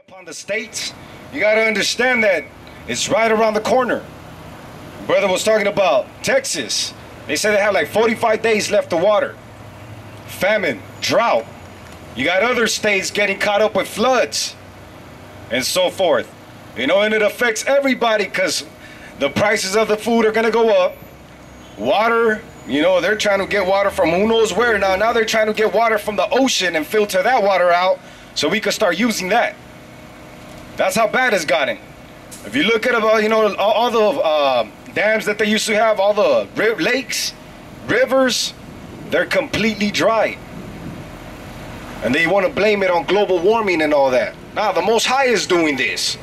Upon the states, you got to understand that it's right around the corner. Brother was talking about Texas. They said they have like 45 days left of water. Famine, drought. You got other states getting caught up with floods and so forth. You know, and it affects everybody because the prices of the food are going to go up. Water, you know, they're trying to get water from who knows where now. Now they're trying to get water from the ocean and filter that water out so we can start using that. That's how bad it's gotten. If you look at, you know, all the dams that they used to have, all the lakes, rivers, they're completely dry. And they want to blame it on global warming and all that. Now, the Most High is doing this.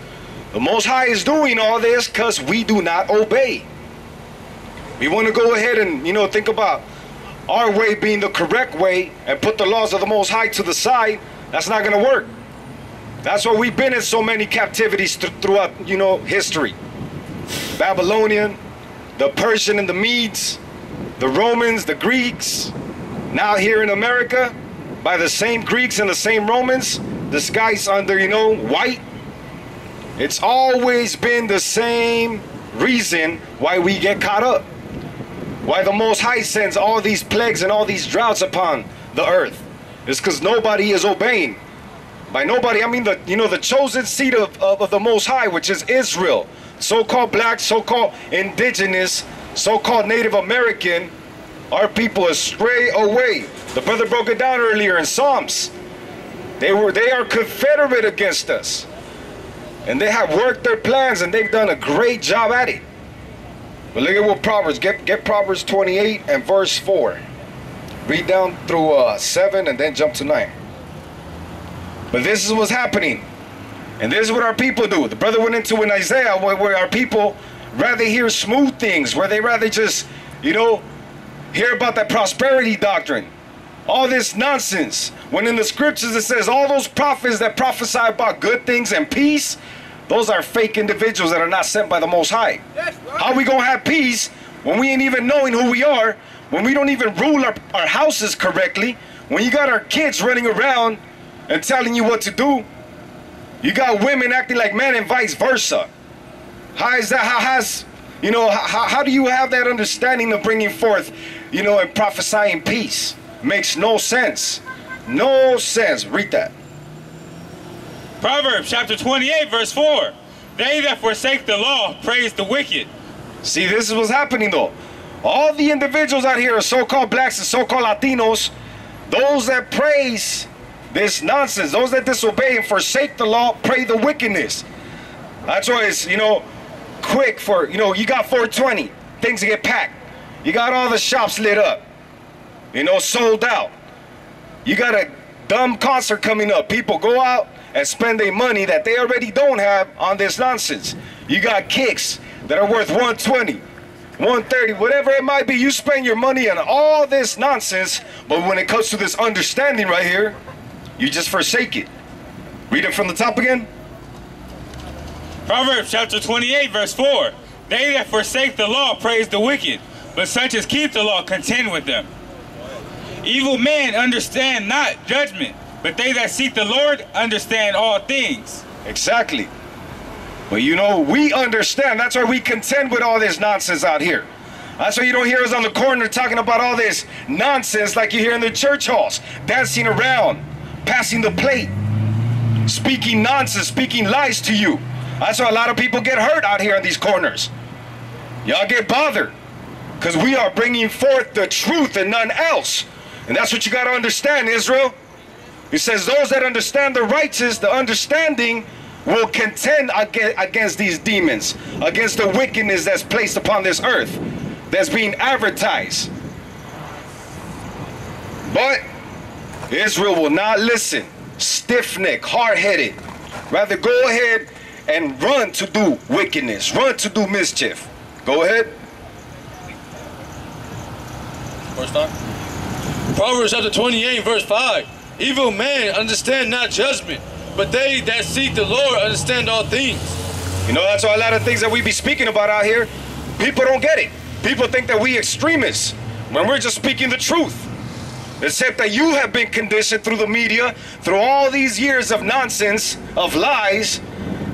The Most High is doing all this because we do not obey. We want to go ahead and, you know, think about our way being the correct way and put the laws of the Most High to the side. That's not going to work. That's why we've been in so many captivities throughout, you know, history. Babylonian, the Persian and the Medes, the Romans, the Greeks. Now here in America, by the same Greeks and the same Romans, disguised under, you know, white. It's always been the same reason why we get caught up. Why the Most High sends all these plagues and all these droughts upon the earth. It's because nobody is obeying. By nobody, I mean the chosen seed of the Most High, which is Israel. So-called black, so-called indigenous, so-called Native American. Our people astray away. The brother broke it down earlier in Psalms. They are confederate against us. And they have worked their plans and they've done a great job at it. But look at what Proverbs, get Proverbs 28 and verse 4. Read down through 7 and then jump to 9. But this is what's happening. And this is what our people do. The brother went into in Isaiah where our people rather hear smooth things, where they rather just, you know, hear about that prosperity doctrine. All this nonsense. When in the scriptures it says all those prophets that prophesy about good things and peace, those are fake individuals that are not sent by the Most High. Right. How we gonna have peace when we ain't even knowing who we are, when we don't even rule our houses correctly, when you got our kids running around and telling you what to do? You got women acting like men and vice versa. How is that? How do you have that understanding of bringing forth, you know, and prophesying peace? Makes no sense. No sense. Read that. Proverbs chapter 28 verse 4. They that forsake the law praise the wicked. See, this is what's happening though. All the individuals out here are so-called blacks and so-called Latinos, those that praise this nonsense, those that disobey and forsake the law, pray the wickedness. That's why it's, you know, quick for, you know, you got 420, things get packed. You got all the shops lit up, you know, sold out. You got a dumb concert coming up. People go out and spend their money that they already don't have on this nonsense. You got kicks that are worth 120, 130, whatever it might be. You spend your money on all this nonsense, but when it comes to this understanding right here, you just forsake it. Read it from the top again. Proverbs chapter 28 verse 4. They that forsake the law praise the wicked, but such as keep the law contend with them. Evil men understand not judgment, but they that seek the Lord understand all things. Exactly. But you know, we understand. That's why we contend with all this nonsense out here. That's why you don't hear us on the corner talking about all this nonsense like you hear in the church halls, dancing around, passing the plate, speaking nonsense, speaking lies to you. That's why a lot of people get hurt out here in these corners. Y'all get bothered because we are bringing forth the truth and none else. And that's what you got to understand, Israel. It says those that understand the righteous, the understanding, will contend against these demons, against the wickedness that's placed upon this earth, that's being advertised. But Israel will not listen. Stiff-necked, hard-headed. Rather go ahead and run to do wickedness, run to do mischief. Go ahead. Verse 5. Proverbs chapter 28 verse 5. Evil men understand not judgment, but they that seek the Lord understand all things. You know, that's why a lot of things that we be speaking about out here, people don't get it. People think that we extremists when we're just speaking the truth. Except that you have been conditioned through the media, through all these years of nonsense, of lies,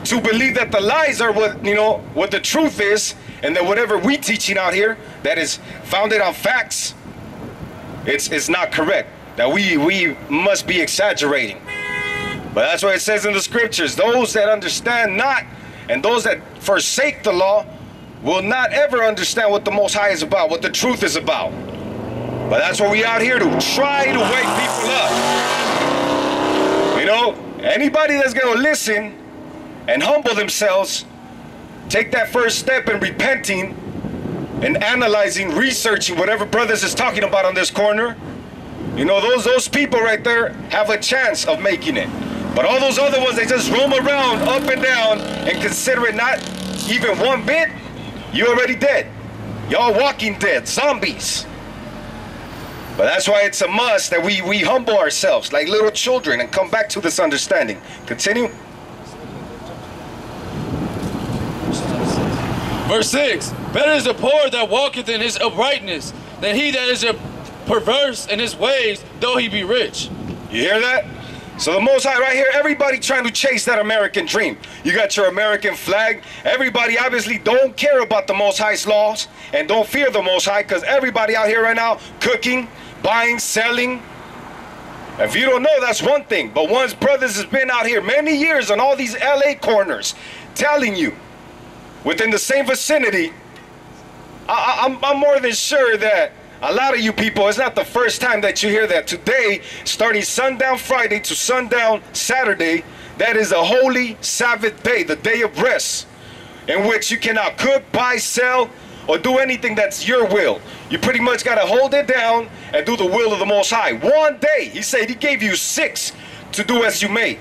to believe that the lies are what, what the truth is, and that whatever we teaching out here that is founded on facts, it's not correct. That we must be exaggerating. But that's what it says in the scriptures. Those that understand not, and those that forsake the law, will not ever understand what the Most High is about, what the truth is about. But that's what we out here to try to wake people up. Anybody that's going to listen and humble themselves, take that first step in repenting and analyzing, researching whatever brothers is talking about on this corner, those people right there have a chance of making it. But all those other ones, they just roam around up and down and consider it not even one bit. You already dead. Y'all walking dead, zombies. But that's why it's a must that we humble ourselves like little children and come back to this understanding. Continue. Verse 6. Better is the poor that walketh in his uprightness than he that is perverse in his ways, though he be rich. You hear that? So the Most High right here, everybody trying to chase that American dream. You got your American flag. Everybody obviously don't care about the Most High's laws and don't fear the Most High, because everybody out here right now cooking, buying, selling. If you don't know, that's one thing. But once brothers has been out here many years on all these LA corners telling you within the same vicinity, I'm more than sure that a lot of you people, it's not the first time that you hear that. Today, starting sundown Friday to sundown Saturday, that is a holy Sabbath day, the day of rest, in which you cannot cook, buy, sell, or do anything that's your will. You pretty much got to hold it down and do the will of the Most High. One day, he said he gave you 6 to do as you may.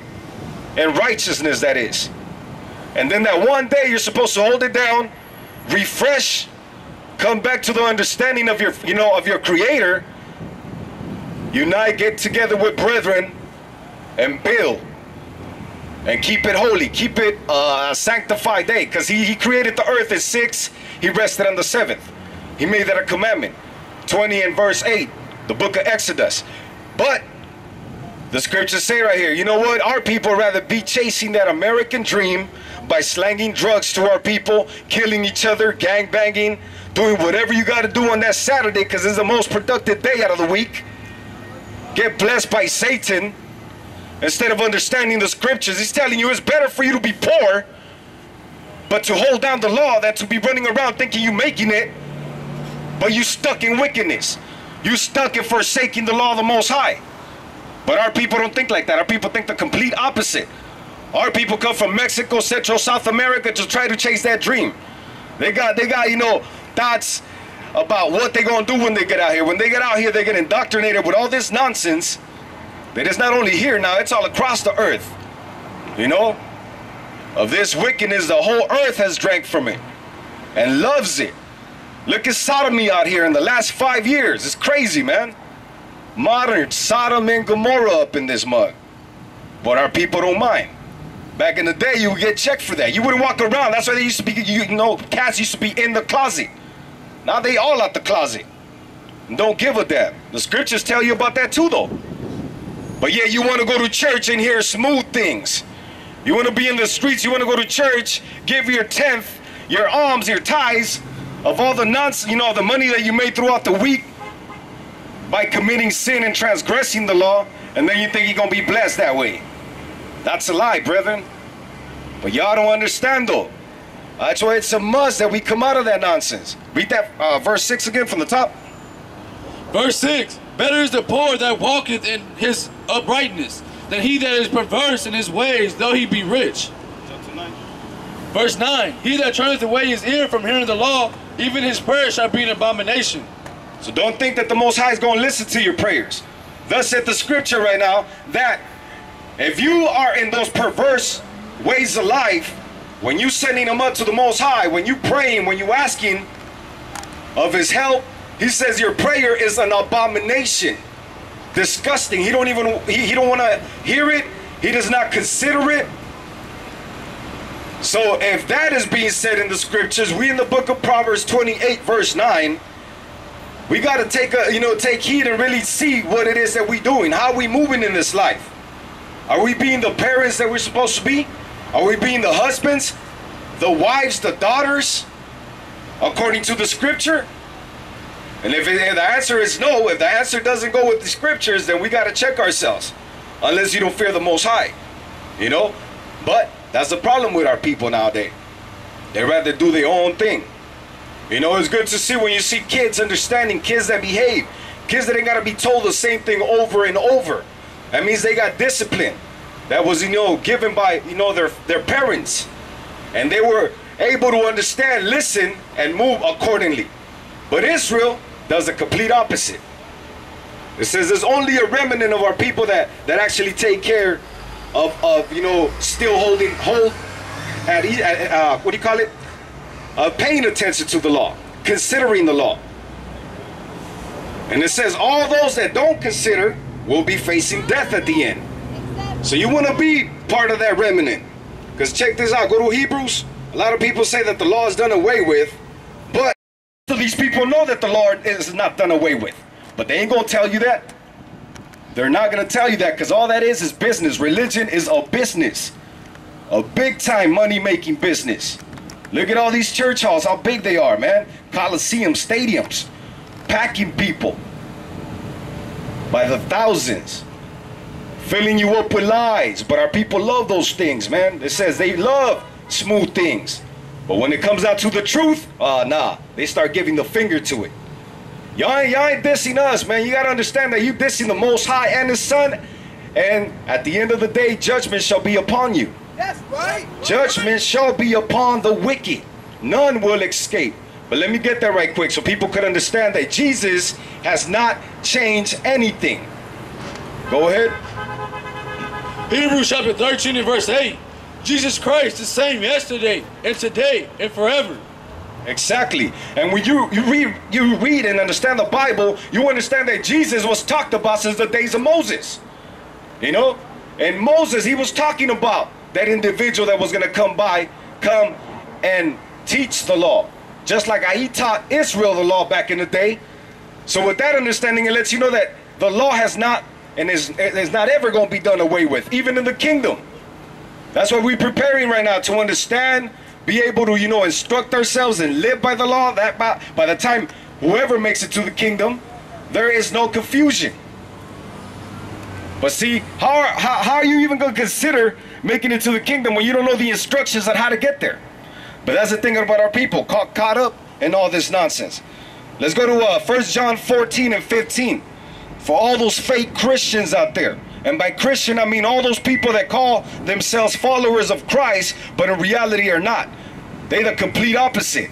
In righteousness, that is. And then that one day, you're supposed to hold it down, refresh, come back to the understanding of your, of your Creator, unite, get together with brethren, and build. And keep it holy, keep it a sanctified day, because he created the earth at 6, he rested on the 7th. He made that a commandment. 20 and verse 8, the book of Exodus. But the scriptures say right here, you know what? Our people rather be chasing that American dream by slanging drugs to our people, killing each other, gang banging, doing whatever you got to do on that Saturday, because it's the most productive day out of the week. Get blessed by Satan. Instead of understanding the scriptures, he's telling you it's better for you to be poor, but to hold down the law, than to be running around thinking you making it, but you stuck in wickedness. You stuck in forsaking the law of the Most High. But our people don't think like that. Our people think the complete opposite. Our people come from Mexico, Central, South America to try to chase that dream. They got thoughts about what they're going to do when they get out here. When they get out here, they get indoctrinated with all this nonsense. That is not only here now, it's all across the earth. Of this wickedness, the whole earth has drank from it and loves it. Look at sodomy out here in the last 5 years. It's crazy, man. Modern Sodom and Gomorrah up in this mug. But our people don't mind. Back in the day, you would get checked for that. You wouldn't walk around. That's why they used to be, cats used to be in the closet. Now they all out the closet. And don't give a damn. The scriptures tell you about that too, though. But yeah, you want to go to church and hear smooth things. You want to be in the streets, you want to go to church, give your tenth, your alms, your tithes of all the nonsense, the money that you made throughout the week by committing sin and transgressing the law, and then you think you're going to be blessed that way. That's a lie, brethren. But y'all don't understand, though. That's why it's a must that we come out of that nonsense. Read that verse 6 again from the top. Verse 6. Better is the poor that walketh in his uprightness than he that is perverse in his ways, though he be rich. Verse 9. He that turneth away his ear from hearing the law, even his prayer shall be an abomination. So don't think that the Most High is going to listen to your prayers. Thus said the scripture right now, that if you are in those perverse ways of life, when you sending them up to the Most High, when you praying, when you asking of his help, he says your prayer is an abomination. Disgusting. He don't want to hear it. He does not consider it. So if that is being said in the scriptures, we in the book of Proverbs 28 verse 9, We got to take heed and really see what it is that we're doing. How we moving in this life? Are we being the parents that we're supposed to be? Are we being the husbands, the wives, the daughters, according to the scripture? And if the answer is no, if the answer doesn't go with the scriptures, then we got to check ourselves. Unless you don't fear the Most High, you know? But that's the problem with our people nowadays. They rather do their own thing. You know, it's good to see when you see kids understanding, kids that behave, kids that ain't got to be told the same thing over and over. That means they got discipline that was, given by, their parents. And they were able to understand, listen, and move accordingly. But Israel does the complete opposite. It says there's only a remnant of our people that actually take care of still paying attention to the law, considering the law. And it says all those that don't consider will be facing death at the end. So you want to be part of that remnant. Because check this out, go to Hebrews. A lot of people say that the law is done away with, but these people know that the law is not done away with. But they ain't going to tell you that. They're not going to tell you that, because all that is business. Religion is a business. A big time money making business. Look at all these church halls, how big they are, man. Coliseum, stadiums, packing people by the thousands, filling you up with lies. But our people love those things, man. It says they love smooth things. But when it comes out to the truth, nah, they start giving the finger to it. Y'all ain't dissing us, man. You got to understand that you dissing the Most High and His Son. And at the end of the day, judgment shall be upon you. That's right. Judgment shall be upon the wicked. None will escape. But let me get that right quick so people could understand that Jesus has not changed anything. Go ahead. Hebrews chapter 13 and verse 8. Jesus Christ the same yesterday and today and forever. Exactly. And when you read and understand the Bible, you understand that Jesus was talked about since the days of Moses. You know? And Moses, he was talking about that individual that was going to come and teach the law. Just like he taught Israel the law back in the day. So with that understanding, it lets you know that the law has not and is not ever going to be done away with, even in the kingdom. That's what we're preparing right now, to understand, be able to, instruct ourselves and live by the law. That by the time whoever makes it to the kingdom, there is no confusion. But see, how are you even going to consider making it to the kingdom when you don't know the instructions on how to get there? But that's the thing about our people, caught up in all this nonsense. Let's go to 1 John 14 and 15. For all those fake Christians out there. And by Christian, I mean all those people that call themselves followers of Christ, but in reality are not. They're the complete opposite.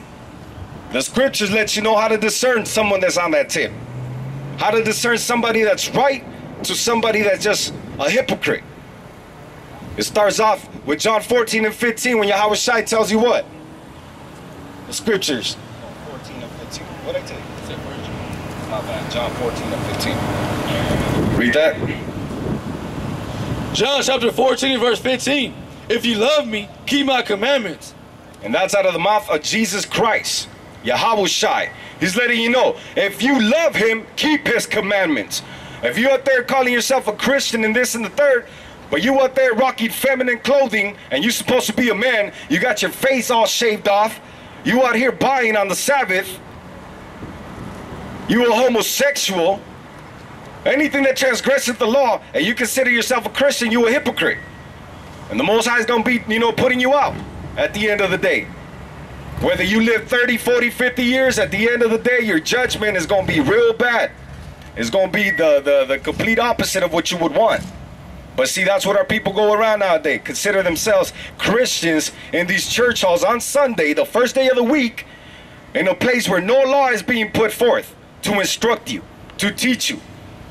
The scriptures let you know how to discern someone that's on that tip. How to discern somebody that's right to somebody that's just a hypocrite. It starts off with John 14 and 15 when Yahweh Shai tells you what? The scriptures. 14 and 15. What did I tell you? My bad. John 14 and 15. Read that. John chapter 14 verse 15. If you love me, keep my commandments. And that's out of the mouth of Jesus Christ, Yahweh Shai. He's letting you know, if you love him, keep his commandments. If you out there calling yourself a Christian and this and the third, but you out there rocking feminine clothing and you're supposed to be a man, you got your face all shaved off, you out here buying on the Sabbath, you a homosexual, anything that transgresses the law, and you consider yourself a Christian, you a hypocrite. And the Most High is going to be, putting you out at the end of the day. Whether you live 30, 40, 50 years, at the end of the day, your judgment is going to be real bad. It's going to be the complete opposite of what you would want. But see, that's what our people go around nowadays. Consider themselves Christians in these church halls on Sunday, the first day of the week, in a place where no law is being put forth to instruct you, to teach you,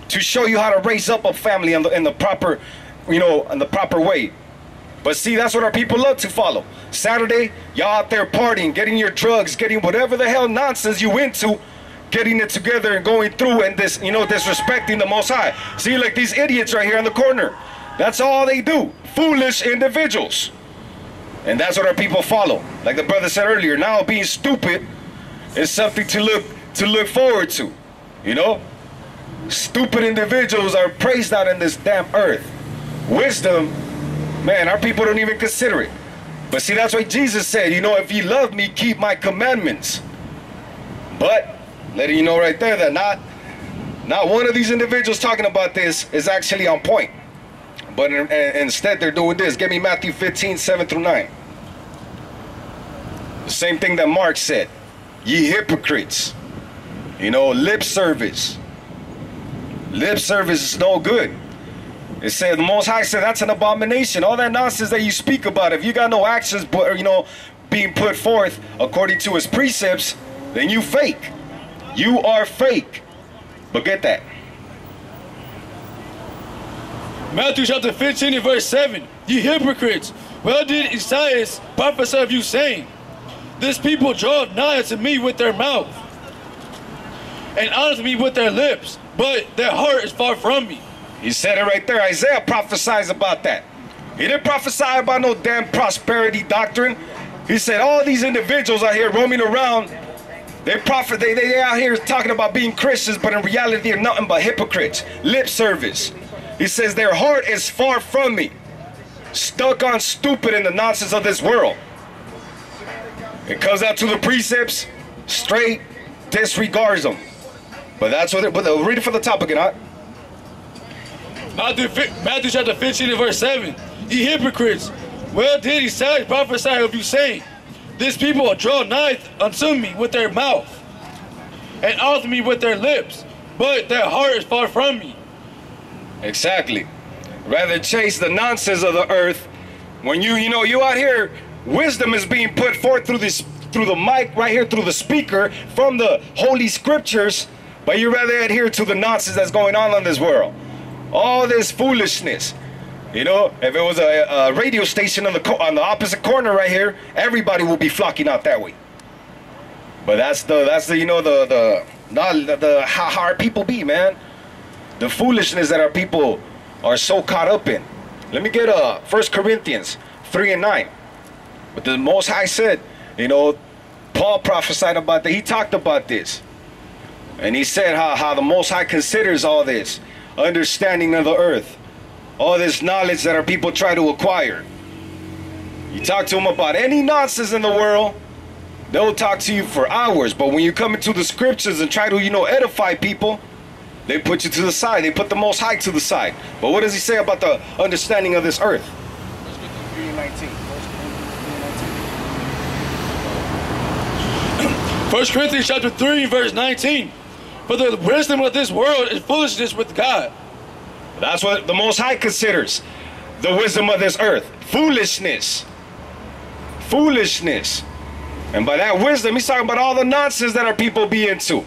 to show you how to raise up a family in the proper, in the proper way. But see, that's what our people love to follow. Saturday, y'all out there partying, getting your drugs, getting whatever the hell nonsense you into, getting it together and going through and this, disrespecting the Most High. See, like these idiots right here in the corner. That's all they do. Foolish individuals. And that's what our people follow. Like the brother said earlier, now being stupid is something to look forward to. You know? Stupid individuals are praised out in this damn earth. Wisdom, man, our people don't even consider it. But see, that's why Jesus said, you know, if ye love me, keep my commandments. But letting you know right there that not one of these individuals talking about this is actually on point. But instead they're doing this. Give me Matthew 15, 7 through 9. The same thing that Mark said. Ye hypocrites. You know, lip service. Lip service is no good. It said, the Most High said, that's an abomination. All that nonsense that you speak about, if you got no actions, but you know, being put forth according to his precepts, then you fake. You are fake. But get that. Matthew chapter 15 and verse 7. Ye hypocrites, well did Isaiah prophesy of you, saying, this people draw nigh unto me with their mouth, and honor me with their lips, but their heart is far from me. He said it right there. Isaiah prophesies about that. He didn't prophesy about no damn prosperity doctrine. He said all these individuals out here roaming around, they out here talking about being Christians, but in reality they're nothing but hypocrites. Lip service. He says their heart is far from me. Stuck on stupid in the nonsense of this world. It comes out to the precepts, straight disregards them. But that's what read it for the top again, huh? Matthew chapter 15 and verse 7. Ye hypocrites, well did Isaiah prophesy of you, saying, this people draw nigh unto me with their mouth, and honor me with their lips, but their heart is far from me. Exactly. Rather chase the nonsense of the earth. When you out here, wisdom is being put forth through the mic right here, through the speaker, from the holy scriptures, but you rather adhere to the nonsense that's going on in this world. All this foolishness. You know, if it was a radio station on the opposite corner right here, everybody will be flocking out that way. But that's the you know the how our people be, man. The foolishness that our people are so caught up in. Let me get 1 Corinthians 3 and 9. But the Most High said, you know, Paul prophesied about that. He talked about this. And he said how the Most High considers all this understanding of the earth, all this knowledge that our people try to acquire. You talk to them about any nonsense in the world, they'll talk to you for hours. But when you come into the scriptures and try to, you know, edify people, they put you to the side. They put the Most High to the side. But what does he say about the understanding of this earth? 1 Corinthians chapter 3 verse 19. For the wisdom of this world is foolishness with God. That's what the Most High considers the wisdom of this earth. Foolishness. Foolishness. And by that wisdom, he's talking about all the nonsense that our people be into.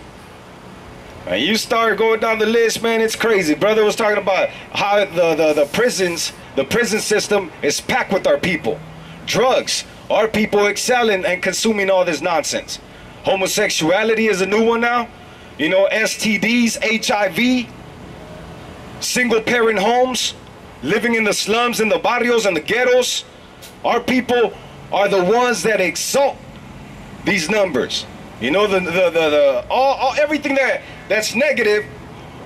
And you start going down the list, man, it's crazy. Brother was talking about how the prison system is packed with our people. Drugs. Our people excelling and consuming all this nonsense. Homosexuality is a new one now. You know, STDs, HIV, single parent homes, living in the slums, in the barrios, and the ghettos. Our people are the ones that exalt these numbers. You know, everything that's negative,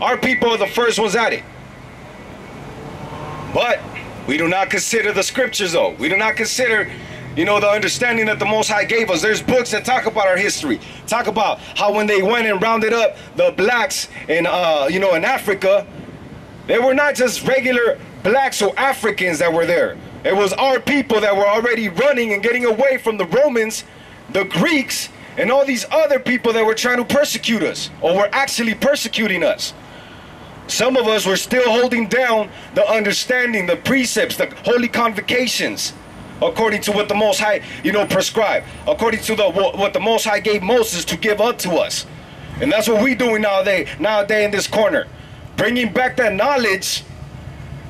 our people are the first ones at it. But we do not consider the scriptures, though. We do not consider, you know, the understanding that the Most High gave us. There's books that talk about our history. Talk about how when they went and rounded up the blacks in, you know, in Africa, they were not just regular blacks or Africans that were there. It was our people that were already running and getting away from the Romans, the Greeks, and all these other people that were trying to persecute us, or were actually persecuting us. Some of us were still holding down the understanding, the precepts, the holy convocations, according to what the Most High, you know, prescribed, according to what the Most High gave Moses to give unto us. And that's what we're doing nowadays in this corner, bringing back that knowledge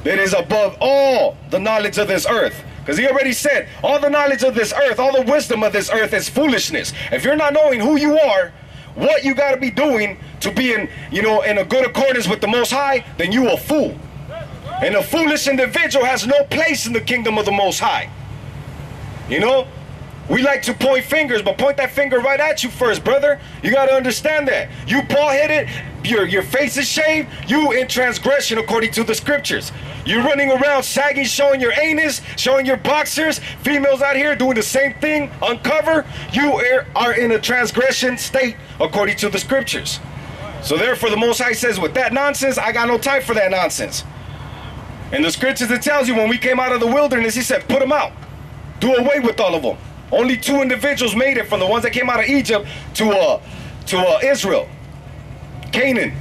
that is above all the knowledge of this earth. Because he already said, all the knowledge of this earth, all the wisdom of this earth is foolishness. If you're not knowing who you are, what you got to be doing to be in, you know, in a good accordance with the Most High, then you a fool. And a foolish individual has no place in the kingdom of the Most High. You know, We like to point fingers, but point that finger right at you first, brother. You got to understand that. You bald-headed, your face is shaved, you in transgression according to the scriptures. You're running around sagging, showing your anus, showing your boxers. Females out here doing the same thing, uncover. You are in a transgression state according to the scriptures. So therefore the Most High says, with that nonsense, I got no time for that nonsense. In the scriptures it tells you when we came out of the wilderness, he said, put them out. Do away with all of them. Only 2 individuals made it from the ones that came out of Egypt to Israel, Canaan.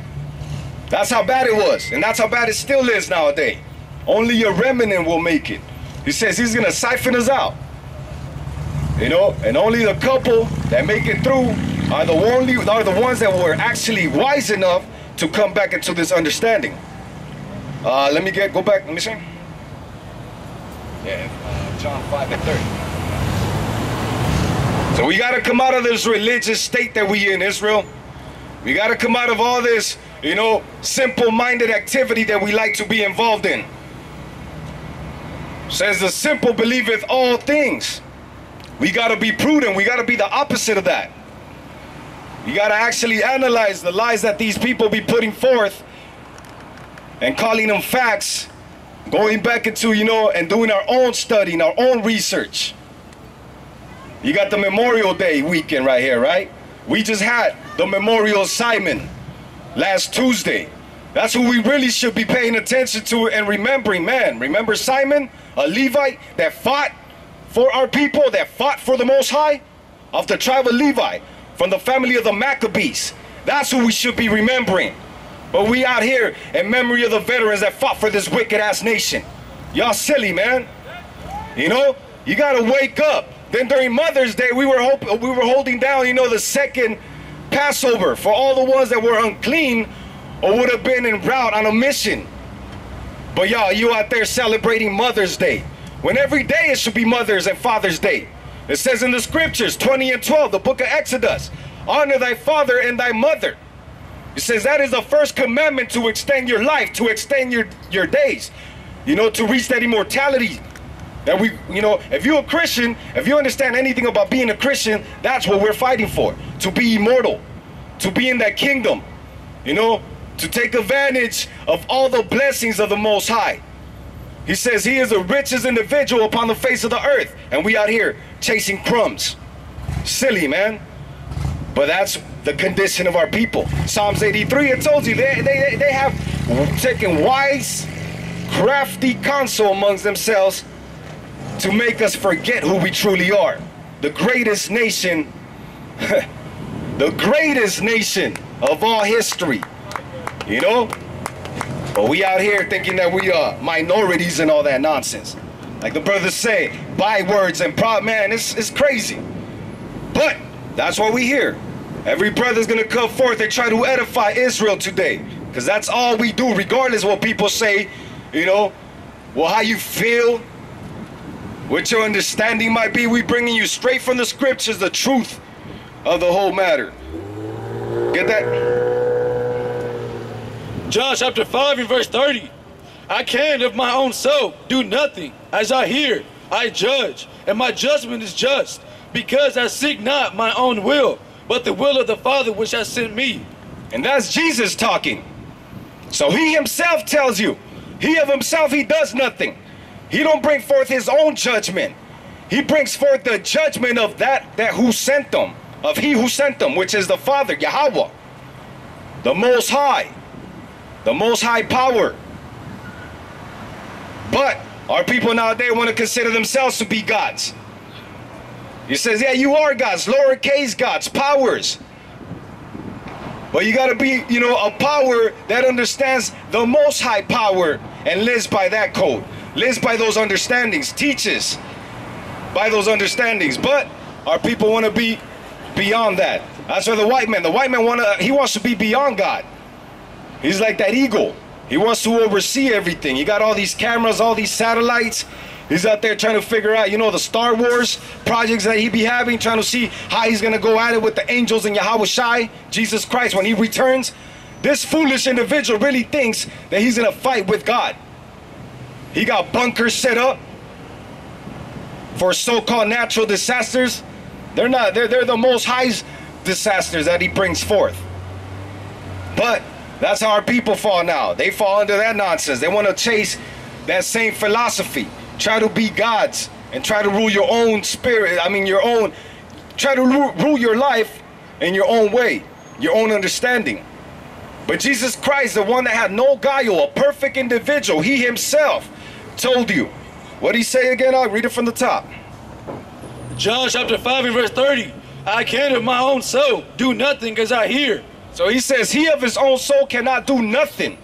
That's how bad it was, and that's how bad it still is nowadays. Only a remnant will make it. He says he's gonna siphon us out, you know, and only the couple that make it through are the ones that were actually wise enough to come back into this understanding. Let me go back. Let me see. Yeah, John 5:30. So we got to come out of this religious state that we in, Israel. We got to come out of all this, you know, simple-minded activity that we like to be involved in. Says the simple believeth all things. We got to be prudent. We got to be the opposite of that. You got to actually analyze the lies that these people be putting forth and calling them facts, going back into, you know, and doing our own study and our own research. You got the Memorial Day weekend right here, right? We just had the Memorial Simon last Tuesday. That's who we really should be paying attention to and remembering, man. Remember Simon, a Levite that fought for our people, that fought for the Most High, of the tribe of Levi, from the family of the Maccabees. That's who we should be remembering. But we out here in memory of the veterans that fought for this wicked ass nation. Y'all silly, man. You know, you gotta wake up. Then during Mother's Day, we were holding down, you know, the second Passover for all the ones that were unclean or would have been en route on a mission. But y'all, you out there celebrating Mother's Day, when every day it should be Mother's and Father's Day. It says in the scriptures, 20 and 12, the book of Exodus, honor thy father and thy mother. It says that is the first commandment to extend your life, to extend your days, you know, to reach that immortality. That we, you know, if you're a Christian, if you understand anything about being a Christian, that's what we're fighting for. To be immortal, to be in that kingdom, you know, to take advantage of all the blessings of the Most High. He says he is the richest individual upon the face of the earth, and we out here chasing crumbs. Silly, man. But that's the condition of our people. Psalms 83, it tells you they have taken wise, crafty counsel amongst themselves to make us forget who we truly are. The greatest nation, the greatest nation of all history, you know? But we out here thinking that we are minorities and all that nonsense. Like the brothers say, bywords and man, it's crazy. But that's why we here. Every brother's gonna come forth and try to edify Israel today. Because that's all we do, regardless of what people say, you know, well, how you feel, what your understanding might be. We bringing you straight from the scriptures, the truth of the whole matter. Get that? John chapter 5 and verse 30. I can of my own self do nothing. As I hear, I judge, and my judgment is just, because I seek not my own will, but the will of the Father which has sent me. And that's Jesus talking. So he himself tells you, he of himself, he does nothing. He don't bring forth his own judgment. He brings forth the judgment of that who sent them, of he who sent them, which is the Father, Yahweh, the Most High power. But our people nowadays want to consider themselves to be gods. He says, yeah, you are gods, lowercase gods, powers. But you got to be, you know, a power that understands the Most High power and lives by that code. Lives by those understandings, teaches by those understandings. But our people want to be beyond that. That's why the white man he wants to be beyond God. He's like that eagle. He wants to oversee everything. He got all these cameras, all these satellites. He's out there trying to figure out, you know, the Star Wars projects that he be having, trying to see how he's going to go at it with the angels and Yahweh Shai, Jesus Christ, when he returns. This foolish individual really thinks that he's going to fight with God. He got bunkers set up. for so-called natural disasters, they're not. They're the Most High's disasters that he brings forth. But that's how our people fall now. They fall into that nonsense. They want to chase that same philosophy. Try to be gods and try to rule your own spirit. Try to rule your life in your own way, your own understanding. But Jesus Christ, the one that had no guile, a perfect individual, he himself told you. What did he say again? I'll read it from the top. John chapter 5 and verse 30. I can of my own soul do nothing as I hear. So he says he of his own soul cannot do nothing.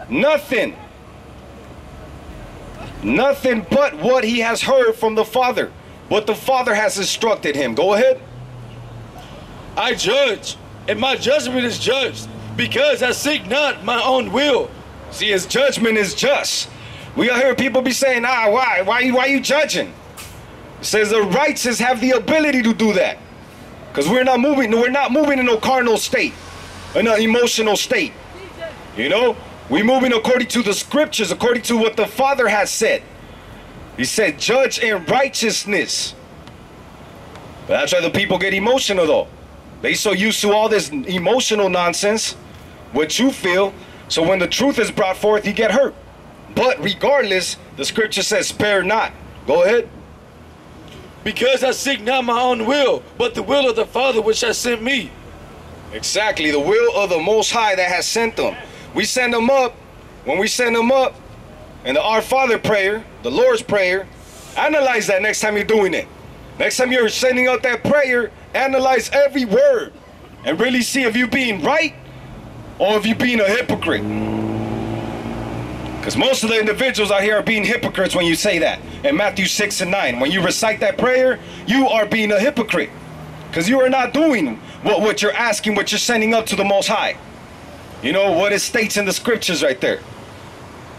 Nothing. Nothing but what he has heard from the Father. What the Father has instructed him. Go ahead. I judge, and my judgment is judged, because I seek not my own will. See, his judgment is just. We hear people be saying, why you judging? It says the righteous have the ability to do that. Because we're not moving in no carnal state, in an emotional state. You know, we're moving according to the scriptures, according to what the Father has said. He said, judge in righteousness. But that's why the people get emotional though. They so used to all this emotional nonsense, what you feel, so when the truth is brought forth, you get hurt. But regardless, the scripture says, spare not. Go ahead. Because I seek not my own will, but the will of the Father which has sent me. Exactly, the will of the Most High that has sent them. We send them up. When we send them up in the Our Father prayer, the Lord's Prayer, analyze that next time you're doing it. Next time you're sending out that prayer, analyze every word and really see if you're being right or if you're being a hypocrite. Because most of the individuals out here are being hypocrites when you say that. In Matthew 6 and 9, when you recite that prayer, you are being a hypocrite. Because you are not doing what you're asking, what you're sending up to the Most High. You know, what it states in the scriptures right there.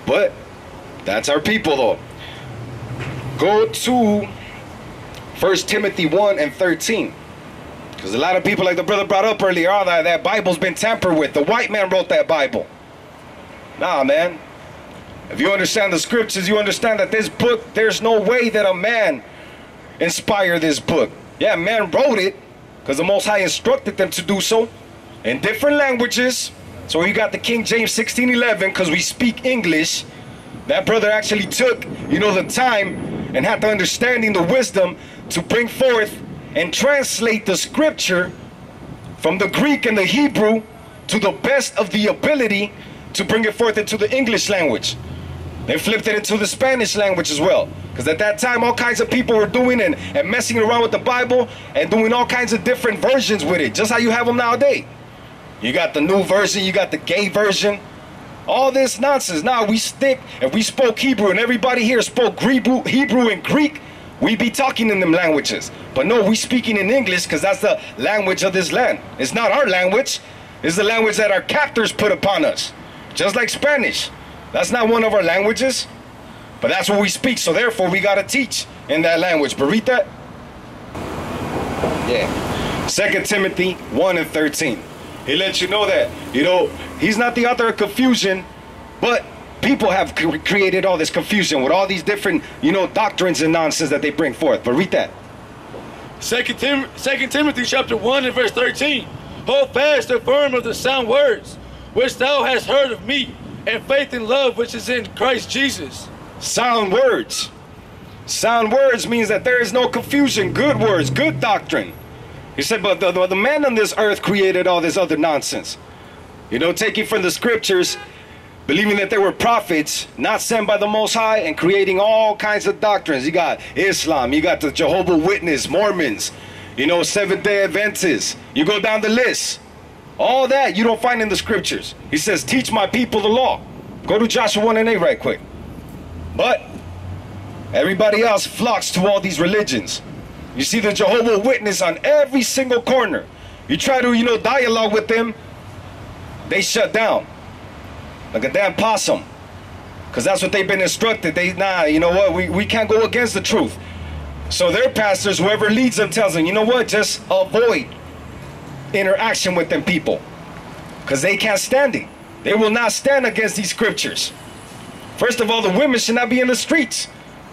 But that's our people though. Go to 1 Timothy 1 and 13. Because a lot of people, like the brother brought up earlier, that Bible's been tampered with. The white man wrote that Bible. Nah, man. If you understand the scriptures, you understand that this book, there's no way that a man inspired this book. Yeah, man wrote it because the Most High instructed them to do so in different languages. So you got the King James 1611 because we speak English. That brother actually took, the time and had the understanding, the wisdom to bring forth and translate the scripture from the Greek and the Hebrew to the best of the ability to bring it forth into the English language. They flipped it into the Spanish language as well. Because at that time, all kinds of people were doing and messing around with the Bible and doing all kinds of different versions with it, just how you have them nowadays. You got the new version, you got the gay version, all this nonsense. Now we stick, if we spoke Hebrew and everybody here spoke Hebrew and Greek, we be talking in them languages. But no, we speaking in English because that's the language of this land. It's not our language. It's the language that our captors put upon us. Just like Spanish. That's not one of our languages. But that's what we speak. So therefore, we got to teach in that language. But read that. Yeah. 2 Timothy 1 and 13. He lets you know that, he's not the author of confusion, but people have created all this confusion with all these different, doctrines and nonsense that they bring forth. But read that. 2 Timothy chapter 1 and verse 13. Hold fast and firm of the sound words, which thou hast heard of me, and faith and love which is in Christ Jesus. Sound words. Sound words means that there is no confusion. Good words, good doctrine. He said, but the man on this earth created all this other nonsense. Taking from the scriptures, believing that there were prophets not sent by the Most High and creating all kinds of doctrines. You got Islam, you got the Jehovah's Witness, Mormons, Seventh-day Adventists. You go down the list. All that you don't find in the scriptures. He says, teach my people the law. Go to Joshua 1 and 8 right quick. But everybody else flocks to all these religions. You see the Jehovah's Witness on every single corner. You try to, dialogue with them, they shut down. Like a damn possum. Because that's what they've been instructed. We can't go against the truth. So their pastors, whoever leads them, tells them, just avoid interaction with them people. Because they can't stand it. They will not stand against these scriptures. First of all, the women should not be in the streets.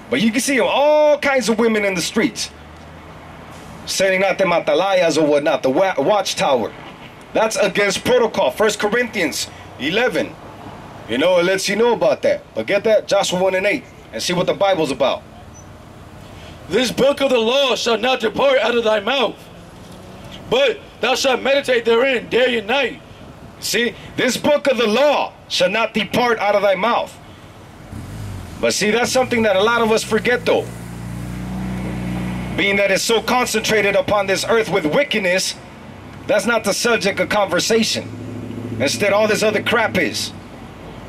But you can see all kinds of women in the streets, setting out them atalayas or whatnot, the watchtower. That's against protocol. 1 Corinthians 11. You know, it lets you know about that. But get that? Joshua 1 and 8. And see what the Bible's about. This book of the law shall not depart out of thy mouth, but thou shalt meditate therein day and night. See, this book of the law shall not depart out of thy mouth. But see, that's something that a lot of us forget though. Being that it's so concentrated upon this earth with wickedness, that's not the subject of conversation. Instead, all this other crap is.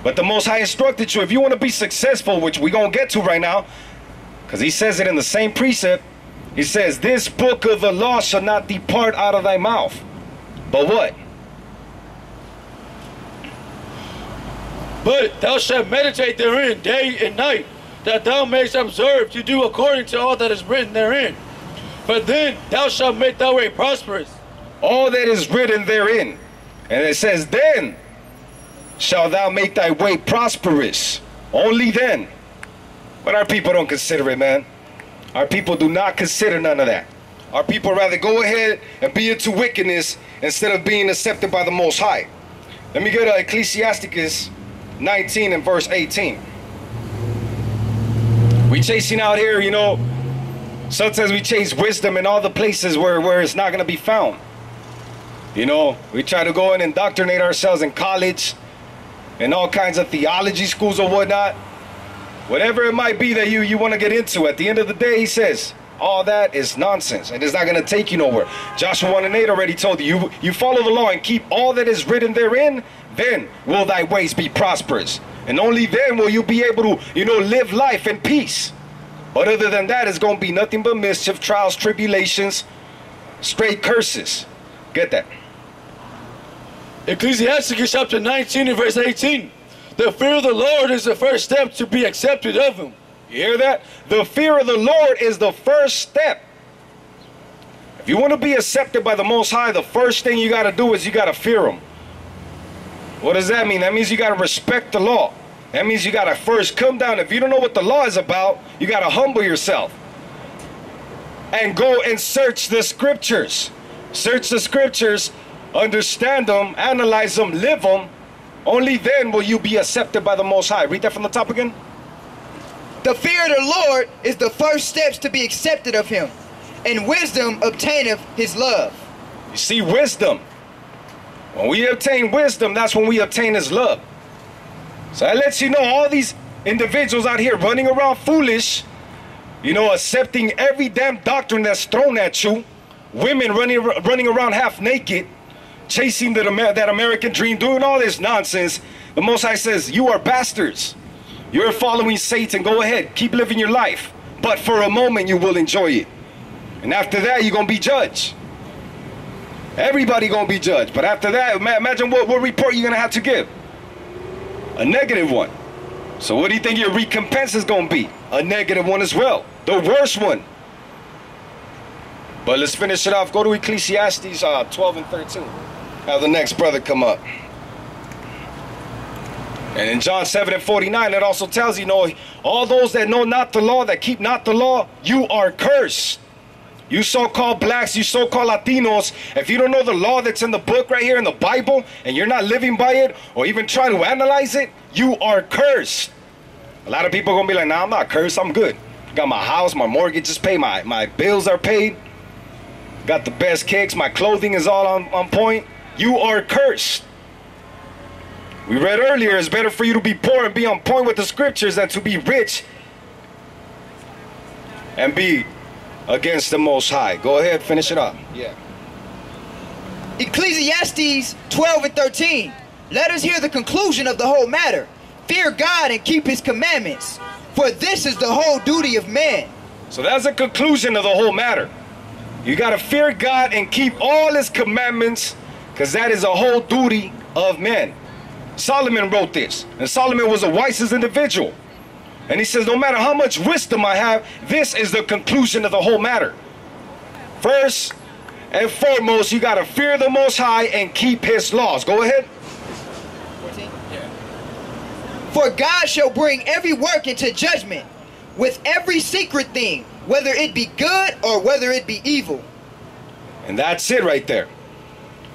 But the Most High instructed you, if you want to be successful, which we're going to get to right now, because he says it in the same precept, he says, this book of the law shall not depart out of thy mouth. But what? But thou shalt meditate therein day and night, that thou mayest observe to do according to all that is written therein. For then thou shalt make thy way prosperous. All that is written therein. And it says, then shall thou make thy way prosperous. Only then. But our people don't consider it, man. Our people do not consider none of that. Our people rather go ahead and be into wickedness instead of being accepted by the Most High. Let me go to Ecclesiasticus 19 and verse 18. We chasing out here, you know, sometimes we chase wisdom in all the places where it's not going to be found. You know, we try to go and indoctrinate ourselves in college and all kinds of theology schools or whatnot. Whatever it might be that you want to get into, at the end of the day, he says, all that is nonsense and it's not going to take you nowhere. Joshua 1 and 8 already told you, you follow the law and keep all that is written therein, then will thy ways be prosperous. And only then will you be able to, you know, live life in peace. But other than that, it's going to be nothing but mischief, trials, tribulations, straight curses. Get that? Ecclesiasticus chapter 19 and verse 18. The fear of the Lord is the first step to be accepted of him. You hear that? The fear of the Lord is the first step. If you want to be accepted by the Most High, the first thing you got to do is you got to fear him. What does that mean? That means you got to respect the law. That means you got to first come down. If you don't know what the law is about, you got to humble yourself and go and search the scriptures. Search the scriptures, understand them, analyze them, live them. Only then will you be accepted by the Most High. Read that from the top again. The fear of the Lord is the first steps to be accepted of him, and wisdom obtaineth his love. You see, wisdom. When we obtain wisdom, that's when we obtain his love. So that lets you know all these individuals out here running around foolish, you know, accepting every damn doctrine that's thrown at you. Women running around half naked, chasing that American dream, doing all this nonsense. The Most High says, you are bastards. You're following Satan. Go ahead, keep living your life. But for a moment, you will enjoy it. And after that, you're going to be judged. Everybody going to be judged. But after that, imagine what report you're going to have to give. A negative one. So what do you think your recompense is going to be? A negative one as well. The worst one. But let's finish it off. Go to Ecclesiastes 12 and 13. Have the next brother come up. And in John 7 and 49, it also tells you, all those that know not the law, that keep not the law, you are cursed. You so-called blacks, you so-called Latinos, if you don't know the law that's in the book right here in the Bible, and you're not living by it, or even trying to analyze it, you are cursed. A lot of people are going to be like, nah, I'm not cursed, I'm good. Got my house, my mortgage is paid, my bills are paid. Got the best kicks, my clothing is all on point. You are cursed. We read earlier, it's better for you to be poor and be on point with the scriptures than to be rich and be against the Most High. Go ahead, finish it up. Yeah. Ecclesiastes 12 and 13. Let us hear the conclusion of the whole matter. Fear God and keep his commandments, for this is the whole duty of man. So that's the conclusion of the whole matter. You got to fear God and keep all his commandments, because that is a whole duty of men. Solomon wrote this, and Solomon was the wisest individual. And he says, no matter how much wisdom I have, this is the conclusion of the whole matter. First and foremost, you got to fear the Most High and keep his laws. Go ahead. 14. Yeah. For God shall bring every work into judgment with every secret thing, whether it be good or whether it be evil. And that's it right there.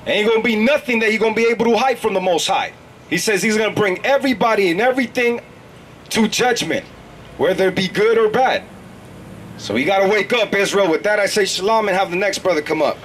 Ain't gonna be nothing that you're gonna be able to hide from the Most High. He says he's gonna bring everybody and everything to judgment, whether it be good or bad. So you gotta wake up, Israel. With that, I say shalom and have the next brother come up.